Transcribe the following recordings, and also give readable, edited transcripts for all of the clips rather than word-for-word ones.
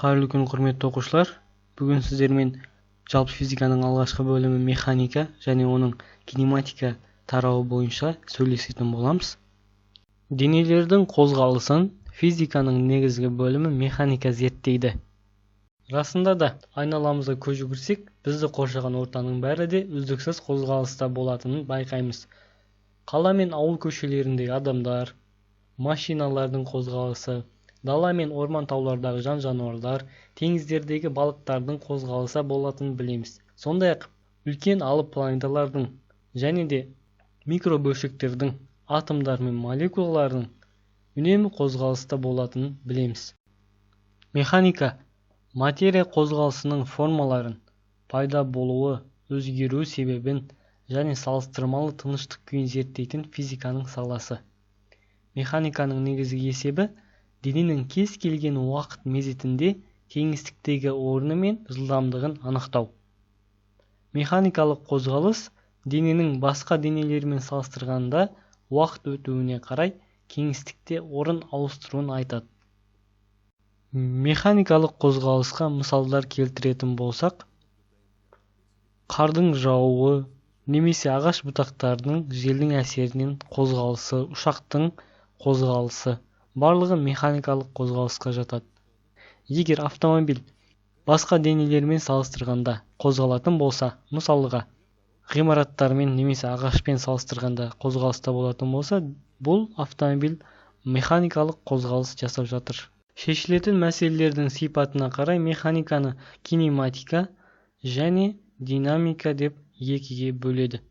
Қайырлы күн, құрметті оқушылар. Бүгін сіздермен жалпы физиканың алғашқы бөлімі механика және оның кинематика тарауы бойынша сөйлесетін боламыз. Денелердің қозғалысын физиканың негізгі бөлімі механика зерттейді. Расында да, айналамызға көз жүгірсек, бізді қоршаған ортаның бәрі де үздіксіз қозғалыста болатынын байқаймыз. Қала мен ауыл көшелеріндегі адамдар, машиналардың қозғалысы, дала мен орман таулардағы жан-жануарлар, теңіздердегі балықтардың қозғалысы болатынын білеміз. Сондай-ақ үлкен алып планеталардың және де микробөлшектердің, атомдар мен молекулалардың үнемі қозғалыста болатынын білеміз. Механика материя қозғалысының формаларын, пайда болуы, өзгеру себебін және салыстырмалы тыныштық күйін зерттейтін физиканың саласы. Механиканың негізгі есебі дененің кез келген уақыт мезетінде кеңістіктегі орны мен жылдамдығын анықтау. Механикалық қозғалыс дененің басқа денелермен салыстырғанда уақыт өтуіне қарай кеңістікте орын ауыстыруын айтады. Механикалық қозғалысқа мысалдар келтіретін болсақ, қардың жаууы немесе ағаш бұтақтарының желдің әсерінен қозғалысы, ұшақтың қозғалысы барлығы механикалық қозғалысқа жатады. Егер автомобиль басқа денелермен салыстырғанда қозғалатын болса, мысалға ғимараттармен немесе ағашпен салыстырғанда қозғалыста болатын болса, бұл автомобиль механикалық қозғалыс жасап жатыр. Шешілетін мәселелердің сипатына қарай механиканы кинематика және динамика деп екіге бөледі.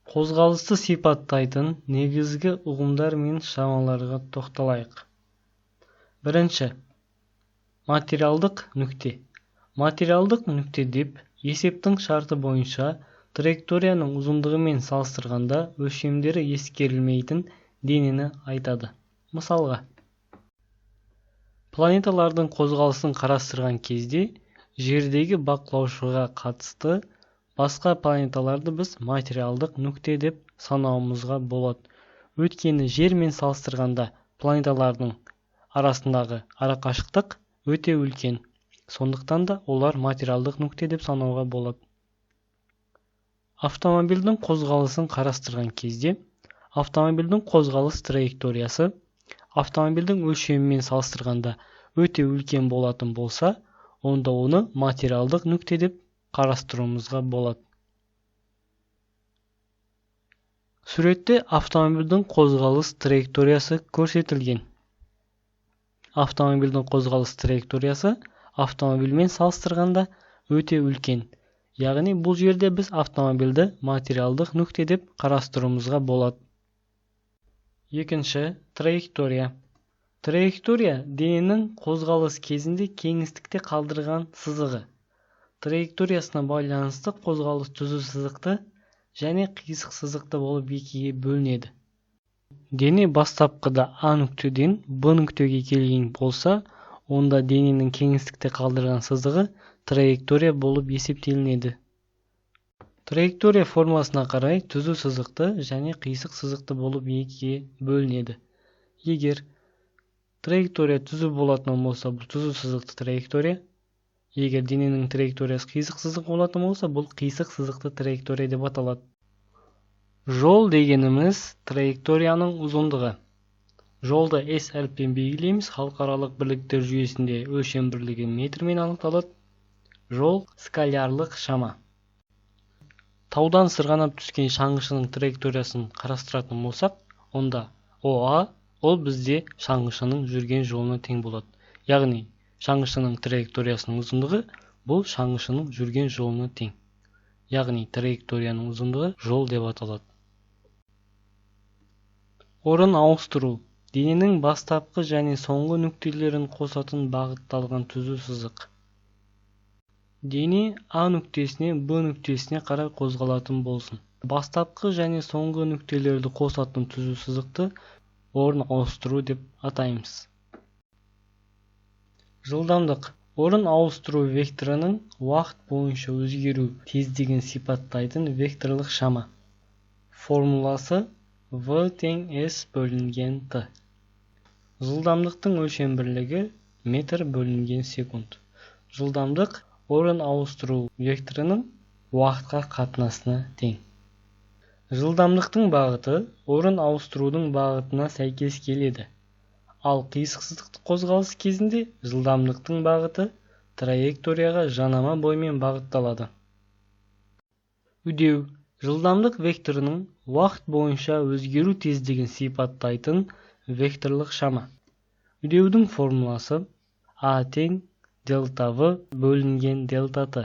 Қозғалысты сипаттайтын негізгі ұғымдар мен шамаларға тоқталайық. Бірінші, материалдық нүкте. Материалдық нүкте деп есептің шарты бойынша траекторияның ұзындығымен салыстырғанда өлшемдері ескерілмейтін денені айтады. Мысалға, планеталардың қозғалысын қарастырған кезде жердегі бақылаушыға қатысты басқа планеталарды біз материалдық нүкте деп санауымызға болады. Өйткені жермен салыстырғанда планеталардың арасындағы арақашықтық өте үлкен. Сондықтан да олар материалдық нүкте деп санауға болады. Автомобильдің қозғалысын қарастырған кезде автомобильдің қозғалыс траекториясы автомобильдің өлшемімен салыстырғанда өте үлкен болатын болса, онда оны материалдық нүкте деп қарастыруымызға болады. Суретте автомобильдің қозғалыс траекториясы көрсетілген. Автомобильдің қозғалыс траекториясы автомобильмен салыстырғанда өте үлкен. Яғни бұл жерде біз автомобильді материалдық нүкте деп қарастыруымызға болады. Екінші, траектория. Траектория дененің қозғалыс кезінде кеңістікте қалдырған сызығы. Траекториясына байланысты қозғалыс түзу сызықты және қисық сызықты болып екіге бөлінеді. Дене бастапқыда А нүктеден Б нүктеге келген болса, онда дененің кеңістікте қалдырған сызығы траектория болып есептелінеді. Траектория формасына қарай түзу сызықты және қисық сызықты болып екіге бөлінеді. Егер траектория түзу болатын болса, бұл түзу сызықты траектория. Егер дененің траекториясы қисық сызық болатын болса, бұл қисық сызықты траектория деп аталады. Жол дегеніміз траекторияның ұзындығы. Жолды S әріппен белгілейміз. Халықаралық бірліктер жүйесінде өлшем бірлігі метрмен анықталады. Жол скалярлық шама. Таудан сырғанап түскен шаңғышының траекториясын қарастыратын болсақ, онда ОА ол бізде шаңғышының жүрген жолына тең болады. Яғни шаңғышының траекториясының ұзындығы бұл шаңғышының жүрген жолына тең. Яғни траекторияның ұзындығы жол деп аталады. Орын ауыстыру. Дененің бастапқы және соңғы нүктелерін қосатын бағытталған түзу сызық. Дене А нүктесіне Б нүктесіне қарай қозғалатын болсын. Бастапқы және соңғы нүктелерді қосатын түзу сызықты орын ауыстыру деп атаймыз. Жылдамдық. Орын ауыстыру векторының уақыт бойынша өзгеру тездігін сипаттайтын векторлық шама. Формуласы V тең S бөлінген T. Жылдамдықтың өлшем бірлігі метр бөлінген секунд. Жылдамдық орын ауыстыру векторының уақытқа қатынасына тең. Жылдамдықтың бағыты орын ауыстырудың бағытына сәйкес келеді. Ал қиысқысыздық қозғалыс кезінде жылдамдықтың бағыты траекторияға жанама боймен бағытталады. Үдеу жылдамдық векторының уақыт бойынша өзгеру тездігін сипаттайтын векторлық шама. Үдеудің формуласы А тең дельта В бөлінген дельта Т.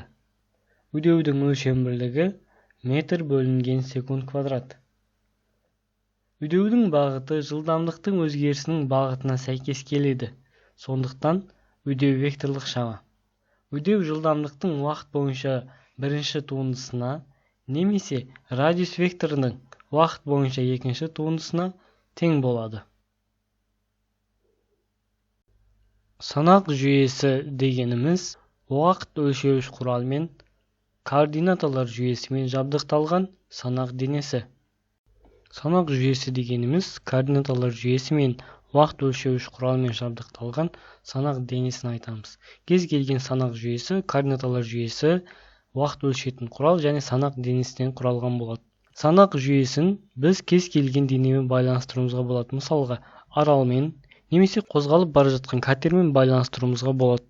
Үдеудің өлшем бірлігі метр бөлінген секунд квадрат. Үдеудің бағыты жылдамдықтың өзгерісінің бағытына сәйкес келеді. Сондықтан үдеу векторлық шама. Үдеу жылдамдықтың уақыт бойынша бірінші туындысына немесе радиус векторының уақыт бойынша екінші туындысына тең болады. Санақ жүйесі дегеніміз уақыт өлшеуіш құралмен координаталар жүйесімен жабдықталған санақ денесі. Санақ жүйесі дегеніміз координаталар жүйесімен уақыт өлшеуіш құралмен жабдықталған санақ денесін айтамыз. Кез келген санақ жүйесі, координаталар жүйесі, уақыт өлшейтін құрал және санақ денесінен құралған болады. Санақ жүйесін біз кез келген денемен байланыстыруымызға болады. Мысалға, аралмен немесе қозғалып бара жатқан катермен байланыстыруымызға болады.